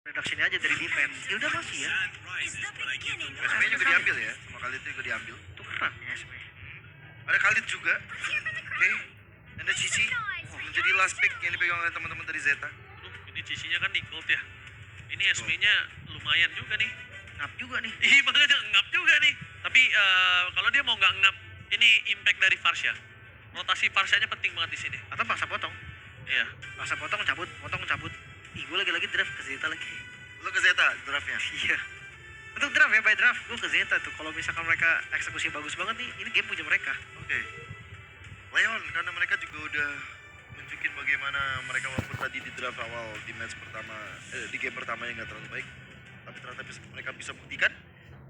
reduction aja dari defense. Ya udah masih ya. SP juga diambil ya, sama Khalid juga diambil. Tukeran ya SP. Ada Khalid juga. Oke. Ada Cici. Menjadi last pick yang dipegang oleh teman-teman dari Zeta. Ini Cici-nya kan di gold ya. Ini SP-nya lumayan juga nih. Ngap juga nih. Ih, makanya ngap juga nih. Tapi kalau dia mau nggak ngap, ini impact dari Varsha. Rotasi Varshanya penting banget di sini. Atau paksa potong. Iya. Paksa potong cabut. Ih, gue lagi draft ke Zeta lagi. Lu ke Zeta draftnya? Iya. Untuk draft ya, by draft. Gue ke Zeta tuh. Kalau misalkan mereka eksekusi bagus banget nih, ini game punya mereka. Oke. Leon, karena mereka juga udah nunjukin bagaimana mereka walaupun tadi di draft awal di match pertama, di game pertamanya nggak terlalu baik, tapi ternyata mereka bisa buktikan.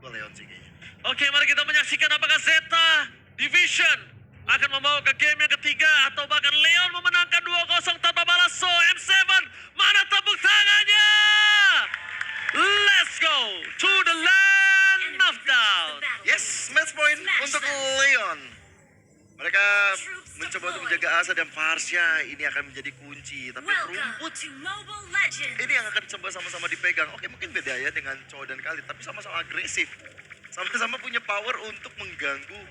Gue Leon sih kayaknya. Oke, mari kita menyaksikan apakah Zeta Division akan membawa ke game yang ketiga atau bahkan Leon memenangkan 2-0 tanpa balas. So, M7, mana tepuk tangannya? Let's go to the land of down. Yes, match point untuk Leon. Mereka mencoba untuk menjaga Asa dan Varsha. Ini akan menjadi kunci. Tapi rumput ini yang akan coba sama-sama dipegang. Oke, mungkin beda ya dengan Chow dan Khalid, tapi sama-sama agresif. Sama-sama punya power untuk mengganggu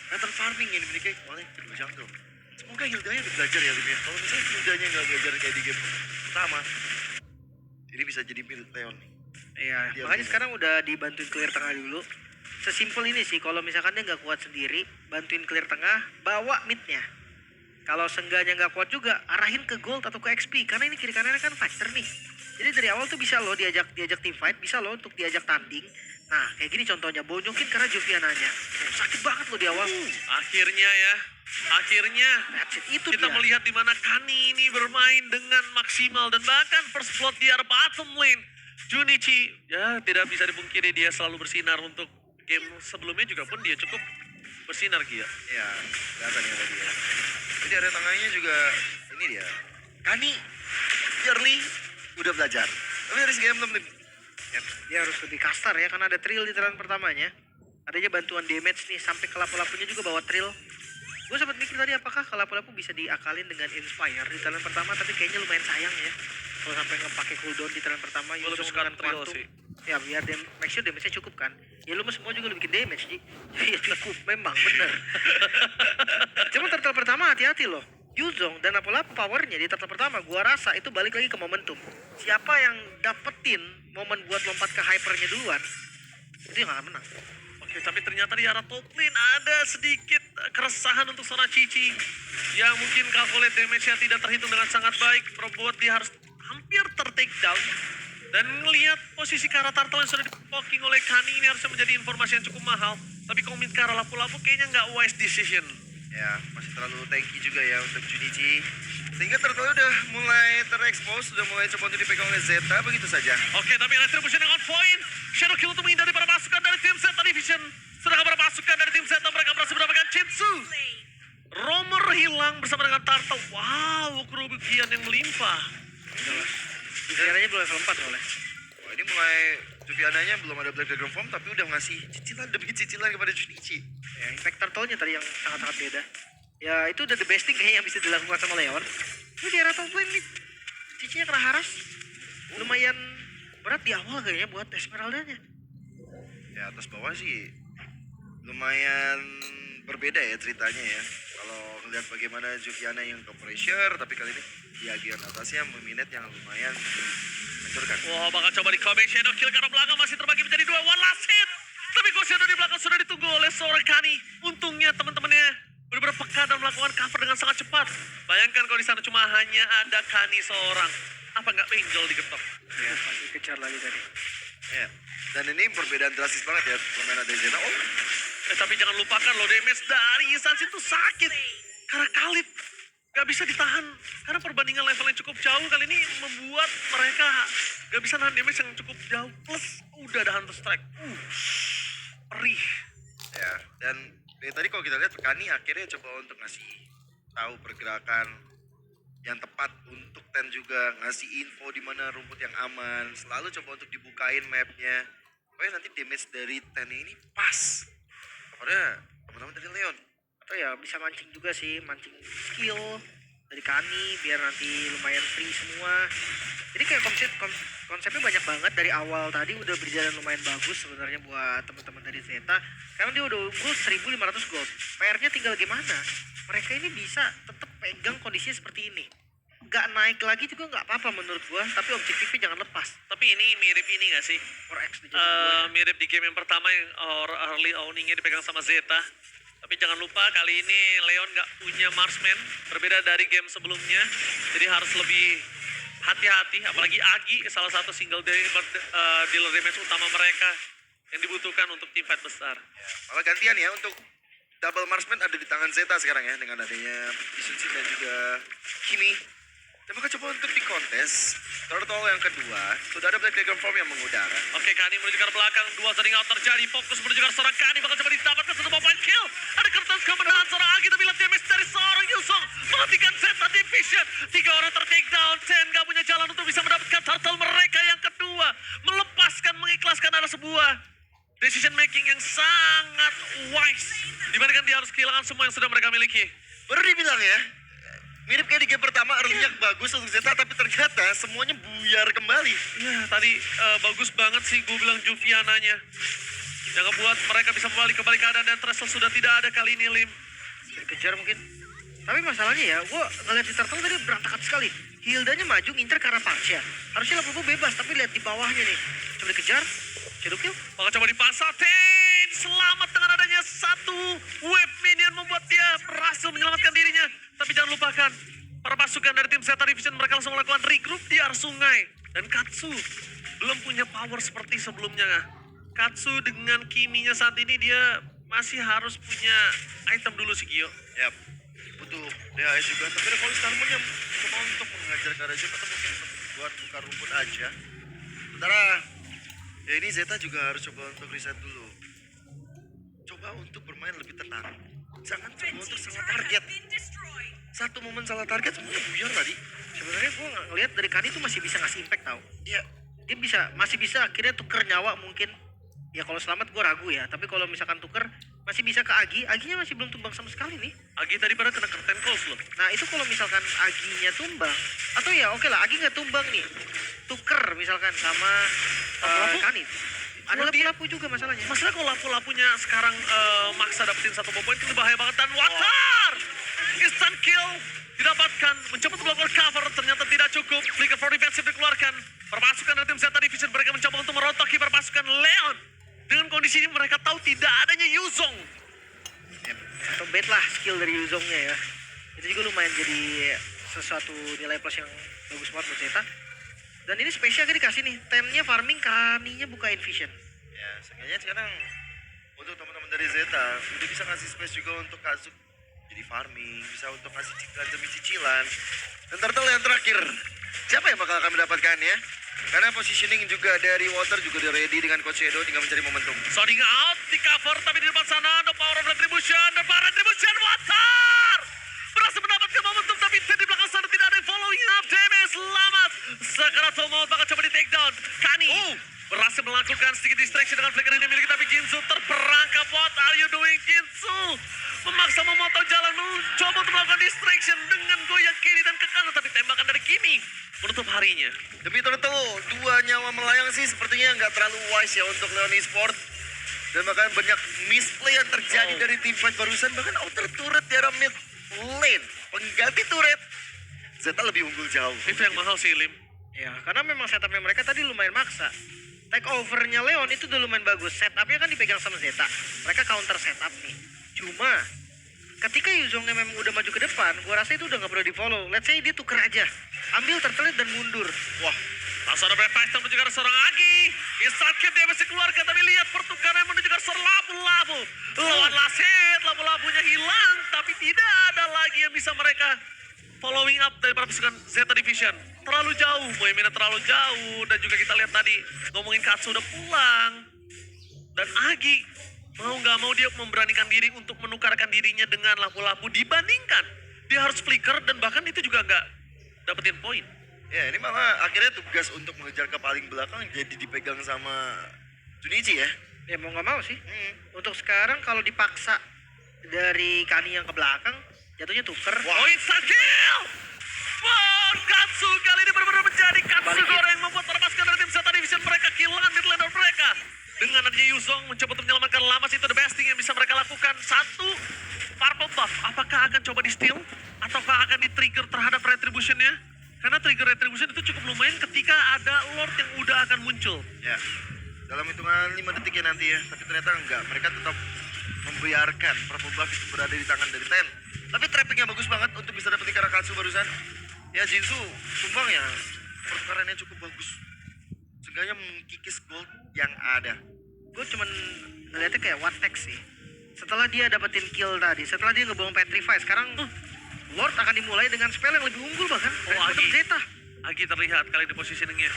pattern farming yang dimiliki oleh kedua jungle. Semoga Hildanya belajar ya, Lim. Kalau misalnya Hildanya nggak belajar kayak di game pertama, ini bisa jadi build Leon. Iya, makanya sekarang udah dibantuin clear tengah dulu. Sesimpel ini sih, kalau misalkan dia nggak kuat sendiri, bantuin clear tengah, bawa midnya. Kalau sengganya nggak kuat juga, arahin ke gold atau ke XP, karena ini kiri kanannya kan fighter nih. Jadi dari awal tuh bisa loh diajak team fight, bisa loh untuk diajak tanding. Nah, kayak gini contohnya, bonyokin karena Joviananya. Sakit banget loh di awal. Akhirnya ya, That's it, itu kita dia. melihat di mana Kani ini bermain dengan maksimal dan bahkan first blood di arah bottom lane. Junichi ya tidak bisa dipungkiri dia selalu bersinar untuk game sebelumnya juga pun dia cukup bersinar Gia. Ya, kelihatan ya tadi ya. Jadi area tengahnya juga ini dia. Kani, Yearly udah belajar. Tapi dari segi belum Lim. Ya, dia harus lebih kasar ya, karena ada trill di turn pertamanya. Adanya bantuan damage nih, sampai ke lapu-lapunya juga bawa trill. Gue sempat mikir tadi apakah ke lapu-lapu bisa diakalin dengan Inspire di turn pertama, tapi kayaknya lumayan sayang ya. Kalau sampai ngepakai cooldown di turn pertama, Gue lebih Yuzong suka dengan trill Quantum. sih. Ya biar make sure damage-nya cukup kan. Ya lu mah semua juga lu bikin damage Ji. Ya cukup, memang bener. Cuma turtle pertama hati-hati loh. Yuzong dan lapu-lapu powernya di turtle pertama gua rasa itu balik lagi ke momentum. Siapa yang dapetin momen buat lompat ke hypernya duluan, itu yang akan menang. Oke, tapi ternyata di arah top lane ada sedikit keresahan untuk seorang Cici yang mungkin calculate damage-nya tidak terhitung dengan sangat baik, membuat dia harus hampir ter-take down. Dan melihat posisi ke arah turtle yang sudah dipoking oleh Kani ini harusnya menjadi informasi yang cukup mahal. Tapi komit ke arah lapu-lapu kayaknya nggak wise decision. Ya, masih terlalu tanky juga ya untuk Junichi. Sehingga turtle udah mulai terekspos, sudah mulai coba untuk dipegang oleh Zeta, begitu saja. Oke, tapi retribution dengan point. Shadow Kill untuk menghindari para pasukan dari tim Zeta Division. Sedangkan para pasukan dari tim Zeta mereka berhasil mendapatkan Chinsu. Romer hilang bersama dengan Turtle. Wow, kerugian yang melimpah. Bicaranya belum level 4 oleh. Wah, ini mulai Juviananya belum ada Black Dragon Form, tapi udah ngasih cicilan demi cicilan kepada Junichi. Ya, impact turtle-nya tadi yang sangat-sangat beda. Ya itu udah the best thing kayaknya yang bisa dilakukan sama Leon. Ini di area top lane nih, Cicinya kena haras. Lumayan berat di awal kayaknya buat Esmeralda-nya. Ya, atas bawah sih lumayan berbeda ya ceritanya ya. Kalau ngeliat bagaimana Juviana yang ke pressure, tapi kali ini di bagian atasnya meminat yang lumayan menghancurkan. Wah, bakal coba di comeback. Shadow Kill ke arah belakang masih terbagi menjadi dua. One last hit. Tapi Ghost Shadow di belakang sudah ditunggu oleh seorang Kani. Untungnya teman-temannya benar-benar peka dan melakukan cover dengan sangat cepat. Bayangkan kalau di sana cuma hanya ada Kani seorang. Apa nggak benjol digetok? Ya pasti kejar lagi tadi. Ya, dan ini perbedaan drastis banget ya permainan dari Zeta. Oh, Tapi jangan lupakan loh, damage dari instansi itu sakit. Karena Khalid gak bisa ditahan. Karena perbandingan level yang cukup jauh kali ini membuat mereka gak bisa nahan damage yang cukup jauh. Plus udah ada Hunter Strike. Perih. ya, dan dari tadi kalau kita lihat Kani akhirnya coba untuk ngasih tahu pergerakan yang tepat untuk Ten juga, ngasih info di mana rumput yang aman, selalu coba untuk dibukain mapnya. Pokoknya nanti damage dari Ten ini pas kepada teman-teman dari Leon. Atau ya bisa mancing juga sih, mancing skill dari Kani biar nanti lumayan free semua. Jadi kayak konsepnya banyak banget dari awal tadi udah berjalan lumayan bagus sebenarnya buat teman-teman dari Zeta. Karena dia udah unggul 1.500 gold. PR-nya tinggal gimana? Mereka ini bisa tetap pegang kondisinya seperti ini. Gak naik lagi juga nggak apa-apa menurut gua, tapi objektifnya jangan lepas. Tapi ini mirip ini gak sih? 4x di jadwal gua ya. Mirip di game yang pertama yang early owningnya dipegang sama Zeta. Tapi jangan lupa kali ini Leon gak punya marksman, berbeda dari game sebelumnya. Jadi harus lebih hati-hati, apalagi Agi salah satu dealer damage utama mereka yang dibutuhkan untuk tim fight besar. Malah gantian ya untuk double marksman ada di tangan Zeta sekarang ya, dengan adanya Isunsin dan juga Kimi. Dan maka coba untuk di kontes Turtle yang kedua, sudah ada Black Dragon Form yang mengudara. Oke, Kani menuju ke arah belakang, dua setting out terjadi, fokus menuju ke arah seorang Kani, bakal coba didapatkan satu point kill. Ada kertas kemenangan seorang Agi, tapi lihat damage dari seorang Yusong, menghentikan Zeta Division. 3 orang ter-take down, Chen gak punya jalan untuk bisa mendapatkan turtle mereka yang kedua. Melepaskan, mengikhlaskan adalah sebuah decision making yang sangat wise. Dibandingkan dia harus kehilangan semua yang sudah mereka miliki. Baru dibilang ya, mirip kayak di game pertama, early-nya bagus untuk Zeta, tapi ternyata semuanya buyar kembali. Ya, tadi bagus banget sih gue bilang Juviananya. Yang ngebuat mereka bisa kembali keadaan dan Trestle sudah tidak ada kali ini, Lim. Kejar mungkin. Tapi masalahnya ya, gua ngeliat di Turtle tadi berantakan sekali. Hildanya maju ngincer ke arah Parcia. Harusnya level bebas, tapi lihat di bawahnya nih. Coba dikejar, shadow kill. Maka coba dipasatin. Selamat dengan adanya satu wave minion membuat dia berhasil menyelamatkan dirinya. Tapi jangan lupakan, para pasukan dari tim Zeta Division mereka langsung melakukan regroup di arah sungai. Dan Katsu belum punya power seperti sebelumnya. Katsu dengan Kiminya saat ini dia masih harus punya item dulu sih, Gio. Yap, butuh DHS juga, tapi ada Police Harmon yang coba untuk mengajar ke arah Zeta atau mungkin buat buka rumput aja. Sementara, ya ini Zeta juga harus coba untuk reset dulu. Coba untuk bermain lebih tenang. Jangan coba untuk salah target. Satu momen salah target semuanya buyar tadi. Sebenarnya gua ngeliat dari Kani tuh masih bisa ngasih impact tau. Iya, Dia masih bisa akhirnya tuker nyawa mungkin. Ya kalau selamat gue ragu ya, tapi kalau misalkan tuker masih bisa ke Agi. Aginya masih belum tumbang sama sekali nih. Agi tadi pada kena curtain calls loh. Nah itu kalau misalkan Aginya tumbang, atau ya oke lah Agi nggak tumbang nih, tuker misalkan sama Lapu-lapu? Kani. Ada Kalau dia- lapu juga masalahnya. Masalah kalau lapu-lapunya sekarang maksa dapetin satu poin itu bahaya banget. Dan Watar! Instant kill didapatkan. Mencoba untuk melakukan cover, ternyata tidak cukup. Flicker for defensive dikeluarkan. Perpasukan dari tim Zeta Division mereka mencoba untuk merontoki perpasukan Leon. Dengan kondisi ini mereka tahu tidak adanya Yuzong. Atau bait lah skill dari Yuzongnya ya. Itu juga lumayan jadi sesuatu nilai plus yang bagus banget buat Zeta. Dan ini spesial kan dikasih nih, 10-nya farming, Kaninya bukain vision. ya seenggaknya sekarang untuk teman-teman dari Zeta udah bisa ngasih space juga untuk Katsu jadi farming, bisa untuk ngasih cicilan demi cicilan. Dan Turtle yang terakhir, siapa yang bakal akan mendapatkannya? Karena positioning juga dari Water juga udah ready dengan Coach Shadow, tinggal mencari momentum. Sounding out di cover tapi di depan sana ada power of retribution dan power retribution Watar berhasil mendapatkan momentum tapi di belakang sana tidak ada yang following up damage. Selamat Sakarato mau bakal coba di take down. Kani berhasil melakukan sedikit distraction dengan flicker yang dimiliki tapi Jinsu terperangkap. What are you doing Jinsu? Memaksa memotong jalan, mencoba untuk melakukan distraction dengan goyang kiri dan ke kanan tapi tembakan dari Kimi menutup harinya. Demi Turtle, 2 nyawa melayang sih sepertinya nggak terlalu wise ya untuk Leon Esport. Dan bahkan banyak misplay yang terjadi dari tim fight barusan, bahkan outer turret di arah mid lane. Pengganti turret, Zeta lebih unggul jauh. Itu yang mahal sih Lim. Ya, karena memang setupnya mereka tadi lumayan maksa. Take overnya Leon itu udah lumayan bagus. Setupnya kan dipegang sama Zeta. Mereka counter setup nih. Cuma, ketika Yuzongnya memang udah maju ke depan, gua rasa itu udah nggak perlu di follow. Let's say dia tuker aja. Ambil turtle dan mundur. Wah, langsung ada break fight menuju ke arah seorang Agi. Instant kill dia masih keluarkan tapi lihat pertukaran menuju ke arah seorang labu-labu. Lawan Lasit, labu-labunya hilang tapi tidak ada lagi yang bisa mereka following up dari para pasukan Zeta Division. Terlalu jauh, Bohemian terlalu jauh dan juga kita lihat tadi ngomongin Katsu udah pulang. Dan Agi mau nggak mau dia memberanikan diri untuk menukarkan dirinya dengan labu-labu dibandingkan dia harus flicker dan bahkan itu juga nggak dapetin poin. Ya ini malah akhirnya tugas untuk mengejar ke paling belakang jadi dipegang sama Junichi ya. Ya mau nggak mau sih. Untuk sekarang kalau dipaksa dari Kani yang ke belakang, jatuhnya tuker. Oh, instant kill! Wow, Katsu kali ini benar-benar menjadi Katsu Balikin. goreng membuat terlepaskan dari tim Zeta Division mereka kehilangan mid laner mereka. Dengan adanya Yuzong mencoba untuk menyelamatkan Lamas itu the best thing yang bisa mereka lakukan. Satu, purple buff. Apakah akan coba di steal? Ataukah akan di trigger terhadap retributionnya? Karena trigger retribution itu cukup lumayan ketika ada Lord yang udah akan muncul. Ya, dalam hitungan 5 detik ya nanti ya. Tapi ternyata enggak, mereka tetap membiarkan purple buff itu berada di tangan dari Ten. Tapi trappingnya bagus banget untuk bisa dapetin Karakatsu barusan. Ya Jinsu, sumbang ya, pertukarannya cukup bagus. Seenggaknya mengkikis gold yang ada. Gue cuman ngeliatnya kayak one text sih. Setelah dia dapetin kill tadi, setelah dia ngebuang Petrify, sekarang Lord akan dimulai dengan spell yang lebih unggul bahkan Oh, daripada Agi. Zeta. Agi terlihat kali di positioningnya.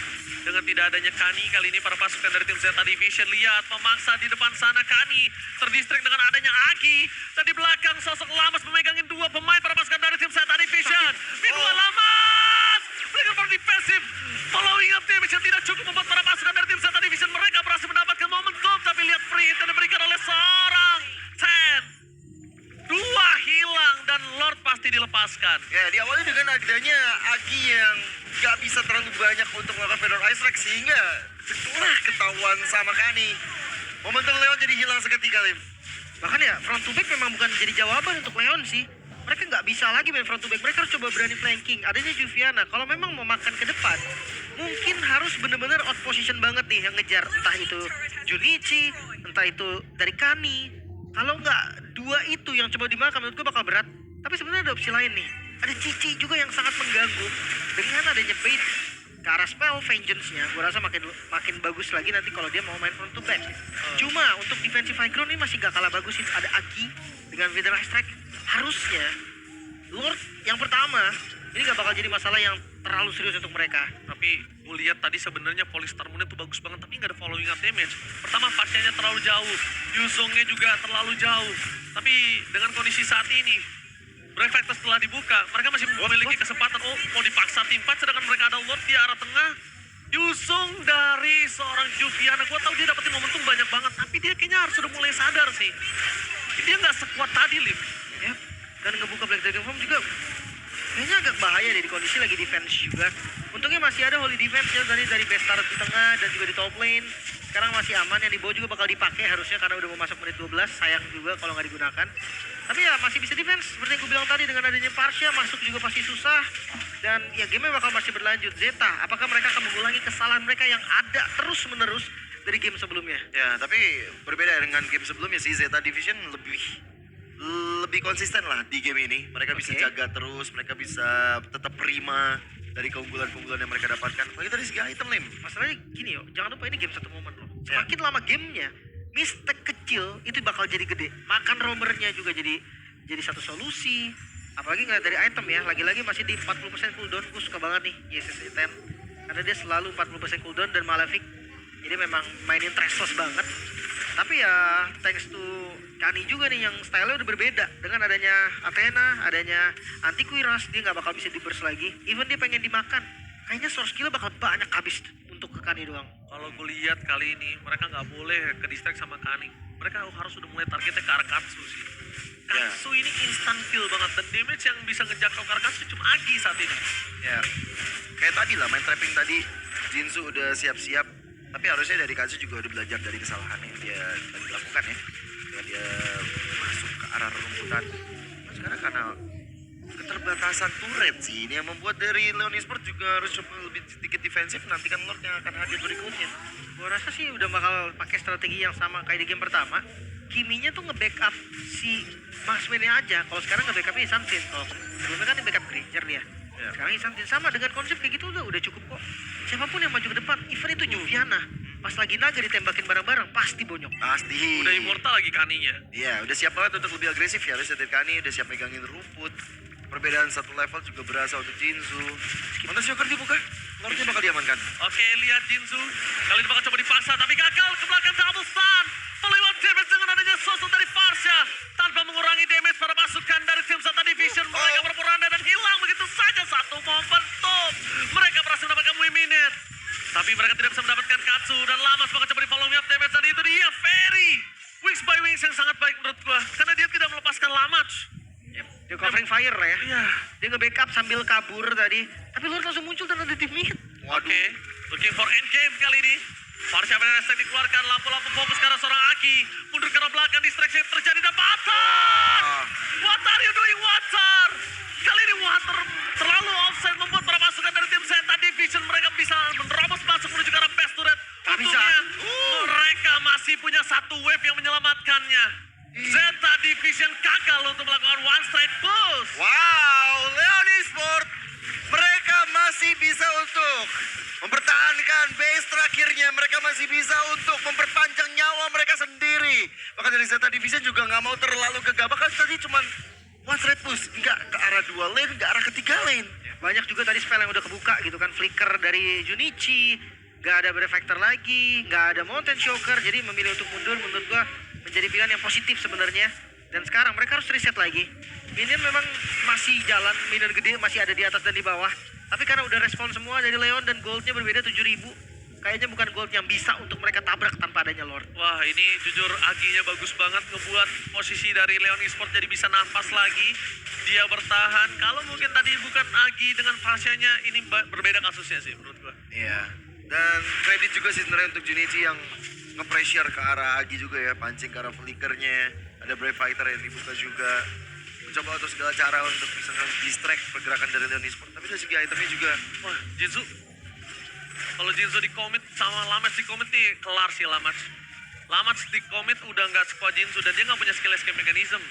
Dengan tidak adanya Kani kali ini para pasukan dari tim Zeta Division lihat memaksa di depan sana Kani. Terdistract dengan adanya Agi. Dan di belakang sosok Lamas memegangin dua pemain para pasukan dari tim Zeta Division. Kedua Lamas! Mereka baru defensif. Following up damage yang tidak cukup membuat para pasukan dari tim Zeta Division mereka berhasil mendapatkan momentum. Tapi lihat free hit yang diberikan oleh seorang Ten. Dua hilang dan Lord pasti dilepaskan. Ya, diawali dengan adanya Agi yang gak bisa terlalu banyak untuk melakukan Fedor Ice Strike sehingga setelah ketahuan sama Kani, momentum Leon jadi hilang seketika, Lim. Bahkan ya front to back memang bukan jadi jawaban untuk Leon sih. Mereka nggak bisa lagi main front to back. Mereka harus coba berani flanking. Adanya Juviana. Kalau memang mau makan ke depan, mungkin harus bener-bener out position banget nih yang ngejar. Entah itu Junichi, entah itu dari Kani. Kalau nggak dua itu yang coba dimakan, menurut gue bakal berat. Tapi sebenarnya ada opsi lain nih. Ada Cici juga yang sangat mengganggu. Dengan adanya bait ke arah spell vengeance-nya, gue rasa makin bagus lagi nanti kalau dia mau main front to back. Cuma untuk defensive high ground ini masih gak kalah bagus sih. Ada Agi dengan Wither Strike. Harusnya Lord yang pertama ini gak bakal jadi masalah yang terlalu serius untuk mereka. Tapi gue lihat tadi sebenarnya Polystar Moon itu bagus banget tapi nggak ada following up damage. Pertama pasnya terlalu jauh, Yuzongnya juga terlalu jauh. Tapi dengan kondisi saat ini, Brave Factor setelah dibuka, mereka masih memiliki kesempatan. Oh, mau dipaksa tim fight sedangkan mereka ada Lord di arah tengah. Yuzong dari seorang Juviana, gue tahu dia dapetin momentum banyak banget, tapi dia kayaknya harus sudah mulai sadar sih. Dia nggak sekuat tadi, Lim. Ya, dan ngebuka Black Dragon Form juga kayaknya agak bahaya deh di kondisi lagi defense juga. Untungnya masih ada Holy Defense ya dari Bastard di tengah dan juga di top lane. Sekarang masih aman, yang di bawah juga bakal dipakai harusnya karena udah mau masuk menit 12. Sayang juga kalau nggak digunakan. Tapi ya masih bisa defense seperti yang gue bilang tadi, dengan adanya Parsia masuk juga pasti susah. Dan ya game bakal masih berlanjut. Zeta, apakah mereka akan mengulangi kesalahan mereka yang ada terus-menerus dari game sebelumnya? Ya, tapi berbeda dengan game sebelumnya sih. Zeta Division lebih konsisten lah di game ini. Mereka bisa Oke. jaga terus, mereka bisa tetap prima dari keunggulan-keunggulan yang mereka dapatkan. Apalagi dari segi item, Lim. Masalahnya gini yo, jangan lupa ini game satu momen loh. Ya. Semakin lama gamenya, mistake kecil itu bakal jadi gede. Makan roamernya juga jadi satu solusi. Apalagi ngeliat dari item ya, lagi-lagi masih di 40% cooldown. Gue suka banget nih YSS 10 karena dia selalu 40% cooldown dan Malefic. Jadi memang mainin trashless banget. Tapi ya thanks to Kani juga nih yang style-nya udah berbeda. Dengan adanya Athena, adanya Antiquiras, dia nggak bakal bisa di burst lagi. Even dia pengen dimakan, kayaknya source skill bakal banyak habis untuk ke Kani doang. Kalau gue lihat kali ini mereka nggak boleh ke distract sama Kani. Mereka harus udah mulai targetnya ke arah Katsu sih. Katsu ini instant kill banget dan damage yang bisa ngejangkau ke arah Katsu cuma Agi saat ini. Ya, kayak tadi lah main trapping tadi. Jinsu udah siap-siap. Tapi harusnya dari Katsu juga udah belajar dari kesalahan yang dia tadi lakukan ya. Dengan dia masuk ke arah rumputan. Nah, sekarang karena keterbatasan turret sih ini yang membuat dari Leon Esports juga harus coba lebih sedikit defensif, nantikan Lord yang akan hadir berikutnya. Gua rasa sih udah bakal pakai strategi yang sama kayak di game pertama. Kiminya tuh nge-backup si Marksman-nya aja. Kalau sekarang nge-backupnya Isantin. Kalau sebelumnya kan di-backup Granger dia. Ya. Sekarang Isantin sama dengan konsep kayak gitu udah cukup kok. Siapapun yang maju ke depan, even itu Juviana. Pas lagi naga ditembakin bareng-bareng, pasti bonyok. Pasti. Udah immortal lagi Kaninya. Iya, udah siap banget untuk lebih agresif ya. Harusnya dari Kani udah siap megangin rumput. Perbedaan satu level juga berasa untuk Jinzu. Mana Joker dibuka? Lordnya bakal diamankan. Oke, lihat Jinzu. Kali ini bakal coba dipaksa tapi gagal ke belakang double stun. Follow-up damage dengan adanya sosok dari Farsha. Tanpa mengurangi damage pada pasukan dari tim Zeta Division. Mereka berporanda dan hilang begitu saja satu momentum. Mereka berhasil mendapatkan win minute. Tapi mereka tidak bisa mendapatkan Katsu dan Lamas bakal coba di follow up damage dan itu dia Ferry. Wings by Wings yang sangat baik menurut gua. Karena dia tidak melepaskan Lamas. Yep. Dia Dia covering fire ya. Iya. Dia nge-backup sambil kabur tadi. Tapi Lord langsung muncul dan ada di mid. Oke, looking for endgame kali ini. Farsha Benedestek dikeluarkan, lampu-lampu fokus ke arah seorang Aki. Mundur ke arah belakang, distraksi terjadi dan Water! What are you doing, Water? Kali ini Water terlalu offside membuat para pasukan dari tim Zeta Division mereka bisa menerobos masuk menuju ke arah base turret. Tak bisa. Untungnya mereka masih punya satu wave yang menyelamatkannya. Zeta Division gagal untuk melakukan one strike push. Wow, Leon Esport, mereka masih bisa untuk mempertahankan base terakhirnya. Mereka masih bisa untuk memperpanjang nyawa mereka sendiri. Bahkan dari Zeta Division juga nggak mau terlalu gegabah. Kan tadi cuma one straight push, nggak ke arah 2 lane, nggak arah ketiga lane. Banyak juga tadi spell yang udah kebuka gitu kan. Flicker dari Junichi. Gak ada Benefactor lagi. Gak ada Mountain Shocker. Jadi memilih untuk mundur menurut gua menjadi pilihan yang positif sebenarnya. Dan sekarang mereka harus reset lagi. Minion memang masih jalan. Minion gede masih ada di atas dan di bawah. Tapi karena udah respon semua dari Leon dan goldnya berbeda 7.000. Kayaknya bukan gold yang bisa untuk mereka tabrak tanpa adanya Lord. Wah, ini jujur Aginya bagus banget ngebuat posisi dari Leon Esport jadi bisa nafas lagi. Dia bertahan. Kalau mungkin tadi bukan Agi dengan Farsha-nya, ini berbeda kasusnya sih menurut gua. Iya. Dan kredit juga sih sebenarnya untuk Junichi yang nge-pressure ke arah Agi juga ya, pancing ke arah flickernya. Ada Brave Fighter yang dibuka juga. Mencoba untuk segala cara untuk bisa distract pergerakan dari Leon Esport. Tapi dari segi itemnya juga, Wah, Jinzu. Kalau Jinzu di commit sama Lamats di commit nih, kelar sih Lamats. Lamats di commit udah nggak sekuat Jinzu dan dia nggak punya skill escape mechanism.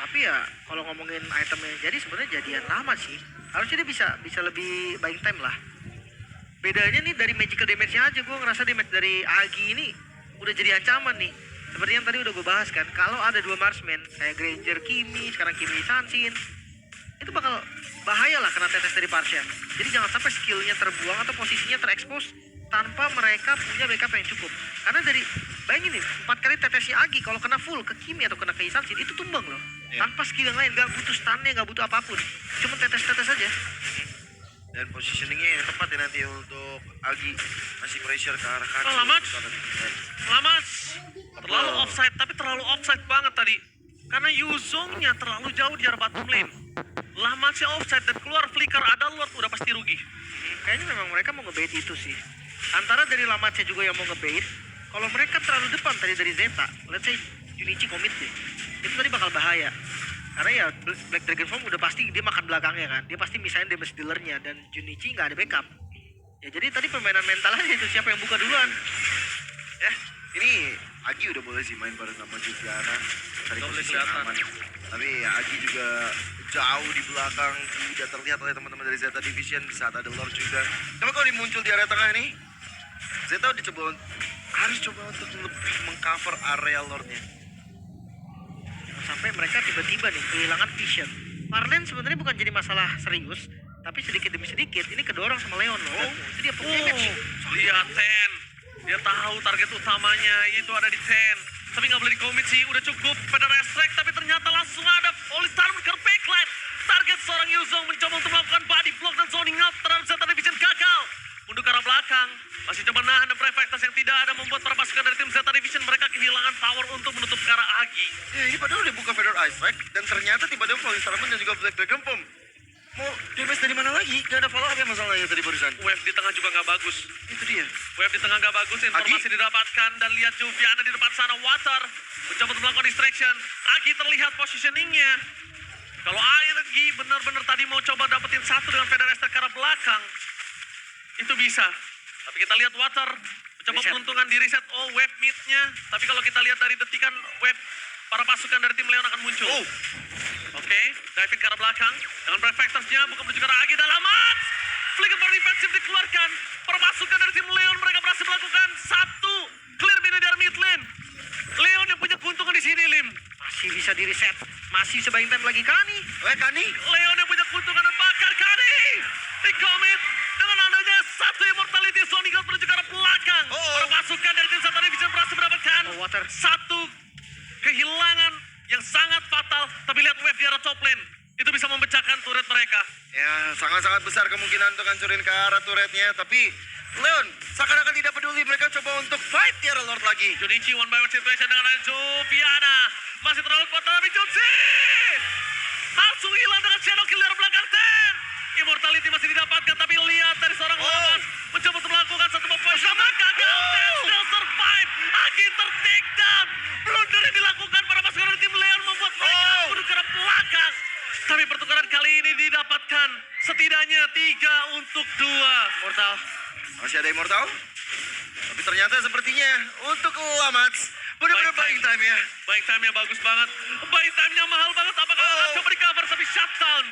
Tapi ya kalau ngomongin itemnya jadi sebenarnya jadian lama sih. Harusnya dia bisa lebih buying time lah. Bedanya nih dari magical damage-nya aja gue ngerasa damage dari Agi ini udah jadi ancaman nih. Seperti yang tadi udah gue bahas kan, kalau ada 2 marksman kayak Granger Kimi, sekarang Kimi Sanshin, itu bakal bahaya lah kena tetes dari Farsha. Jadi jangan sampai skillnya terbuang atau posisinya terekspos tanpa mereka punya backup yang cukup. Karena dari, bayangin nih, 4 kali tetesnya Agi kalau kena full ke Kimi atau kena ke Sanshin itu tumbang loh. Iya. Tanpa skill yang lain, gak butuh stunnya, gak butuh apapun. Cuma tetes-tetes aja. dan positioningnya yang tepat ya nanti untuk Agi masih pressure ke arah kanan. Oh, Lamats. Lamats terlalu offside, tapi terlalu offside banget tadi. Karena Yuzongnya terlalu jauh di arah bottom lane. Lamatsnya offside dan keluar flicker ada Lord udah pasti rugi. Kayaknya memang mereka mau ngebait itu sih. Antara dari Lamatsnya juga yang mau ngebait. Kalau mereka terlalu depan tadi dari Zeta, let's say Junichi commit deh. Itu tadi bakal bahaya. Karena ya Black Dragon Form udah pasti dia makan belakangnya kan. Dia pasti misahin damage dealernya dan Junichi nggak ada backup. Ya jadi tadi permainan mental aja itu siapa yang buka duluan. Ya, ini Agi udah boleh sih main bareng sama Juliana. Cari Nggak boleh posisi yang kelihatan. aman. Tapi ya Agi juga jauh di belakang, tidak terlihat oleh teman-teman dari Zeta Division di saat ada Lord juga. Tapi kalau muncul di area tengah ini, Zeta udah harus coba untuk lebih mengcover area Lordnya. Sampai mereka tiba-tiba nih kehilangan vision. Marlene sebenarnya bukan jadi masalah serius, tapi sedikit demi sedikit ini kedorong sama Leon loh. Itu dia damage. Lihat Ten. Dia tahu target utamanya itu ada di Ten. Tapi nggak boleh di-commit sih, udah cukup pada strike. Tapi ternyata langsung ada Polistar ke backline. Target seorang Yuzong mencoba untuk melakukan body block dan zoning out terhadap Zeta Division gagal. Mundur ke arah belakang, masih coba nahan dan Prefectus yang tidak ada membuat para pasukan dari tim Zeta Division mereka kehilangan power untuk menutup ke arah Agi. Ya, ini padahal udah buka Feather Ice Strike dan ternyata tiba-tiba Falling Starman dan juga Black Dragon Bomb. Mau damage dari mana lagi? Gak ada follow up ya masalahnya tadi barusan. Wave di tengah juga nggak bagus. Itu dia. Wave di tengah nggak bagus, informasi didapatkan dan lihat Juviana di depan sana. Water mencoba untuk melakukan distraction. Agi terlihat positioningnya. Kalau Agi benar-benar tadi mau coba dapetin satu dengan Feather Ice Strike ke arah belakang, itu bisa. Tapi kita lihat Water mencoba Reset. peruntungan di reset. Oh, wave mid-nya. Tapi kalau kita lihat dari detikan, wave para pasukan dari tim Leon akan muncul. Oh. Oke, diving ke arah belakang. Dengan Prefectus-nya bukan menuju ke arah Agi dan Lamats. Flicker for defensive dikeluarkan. Para pasukan dari tim Leon mereka berhasil melakukan satu clear mid dari mid lane. Leon yang punya keuntungan di sini, Lim. Masih bisa di reset. Masih bisa buying time lagi Kani. Kani. Leon yang punya keuntungan dan bakar Kani. Di commit dengan adanya satu immortality zoning out menuju ke arah belakang. Para pasukan dari tim Zeta Division berhasil mendapatkan Water. satu kehilangan yang sangat fatal. Tapi lihat wave di arah top lane. Itu bisa memecahkan turret mereka. Ya, sangat-sangat besar kemungkinan untuk hancurin ke arah turretnya. Tapi Leon seakan-akan tidak peduli. Mereka coba untuk fight di arah Lord lagi. Junichi one by one situation dengan Joviana. Masih terlalu kuat tapi Jutsi. langsung hilang dengan shadow kill dari belakang Ten. Immortality masih didapatkan, tapi lihat dari seorang Lamas mencoba untuk melakukan satu point namun gagal. Ten still survive. Agi ter-take down. Blunder yang dilakukan para pasukan dari tim Leon membuat mereka mundur ke arah belakang. Tapi pertukaran kali ini didapatkan setidaknya 3 untuk 2. Mortal. Masih ada Immortal? Tapi ternyata sepertinya untuk Lamats benar-benar buying time ya. Buying time-nya bagus banget. Buying time-nya mahal banget. Apakah akan coba di-cover tapi shutdown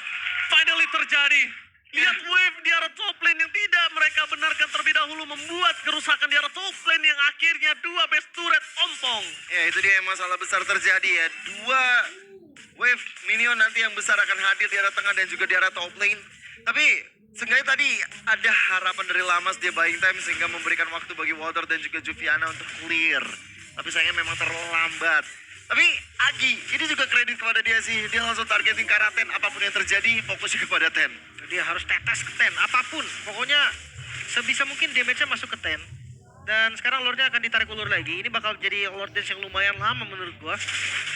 finally terjadi. Lihat wave di arah top lane yang tidak mereka benarkan terlebih dahulu membuat kerusakan di arah top lane yang akhirnya 2 base turret ompong. Ya itu dia masalah besar terjadi ya. 2 wave minion nanti yang besar akan hadir di arah tengah dan juga di arah top lane. Tapi seenggaknya tadi ada harapan dari Lamas dia buying time sehingga memberikan waktu bagi Walter dan juga Juviana untuk clear. Tapi sayangnya memang terlambat. Tapi Agi, ini juga kredit kepada dia sih. Dia langsung targeting ke arah Ten. Apapun yang terjadi, fokusnya kepada Ten. Dia harus tetes ke Ten, apapun. Pokoknya sebisa mungkin damage-nya masuk ke Ten. Dan sekarang Lordnya akan ditarik ulur lagi. Ini bakal jadi Lord Dance yang lumayan lama menurut gua.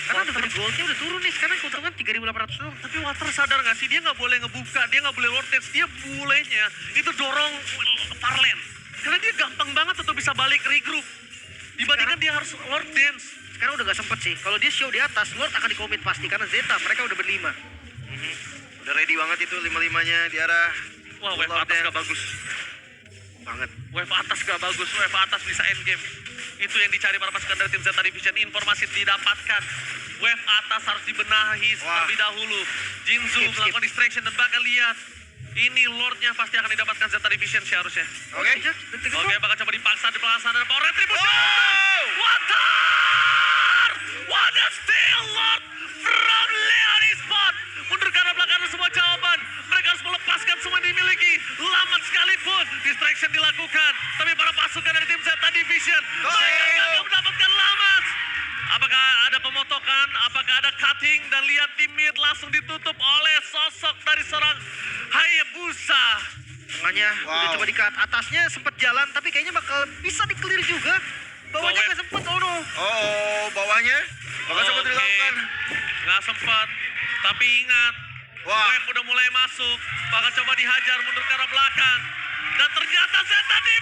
Karena dari goldnya udah turun nih. Sekarang keuntungan 3.800 doang. Tapi Walter sadar gak sih, dia gak boleh ngebuka, dia gak boleh Lord Dance, dia bolehnya itu dorong Farland. Karena dia gampang banget untuk bisa balik regroup. Dibandingkan dia harus Lord Dance. Sekarang udah gak sempet sih. Kalau dia show di atas, Lord akan dikomit pasti. Karena Zeta, mereka udah berlima. Udah ready banget itu 5-5-nya di arah Wah, wave Lord atas Dance. gak bagus. Banget. Wave atas gak bagus, wave atas bisa endgame. Itu yang dicari para pasukan dari tim Zeta Division. Informasi didapatkan. Wave atas harus dibenahi terlebih dahulu. Jinzu Skip. melakukan distraction dan bakal lihat. Ini Lordnya pasti akan didapatkan Zeta Division seharusnya. Oke. Oke, bakal coba dipaksa di pelasan dan power retribution. Wow! Water! What a steal Lord from Leon Esports. Mundur ke arah belakang semua jawaban. Mereka harus melepaskan semua yang dimiliki. Lambat sekalipun distraction dilakukan. Tapi para pasukan dari tim Zeta Division mereka gagal mendapatkan Lambat. Apakah ada pemotokan? Apakah ada cutting? Dan lihat di mid langsung ditutup oleh sosok dari seorang Hayabusa. Tengahnya udah coba di-cut. Atasnya sempet jalan, tapi kayaknya bakal bisa di-clear juga. Bawahnya Bawah. gak sempet, oh no. Oh, bawahnya bakal coba dilakukan. Nggak sempat. Tapi ingat, Wah. wave udah mulai masuk. Bakal coba dihajar mundur ke arah belakang. Dan ternyata Zeta Division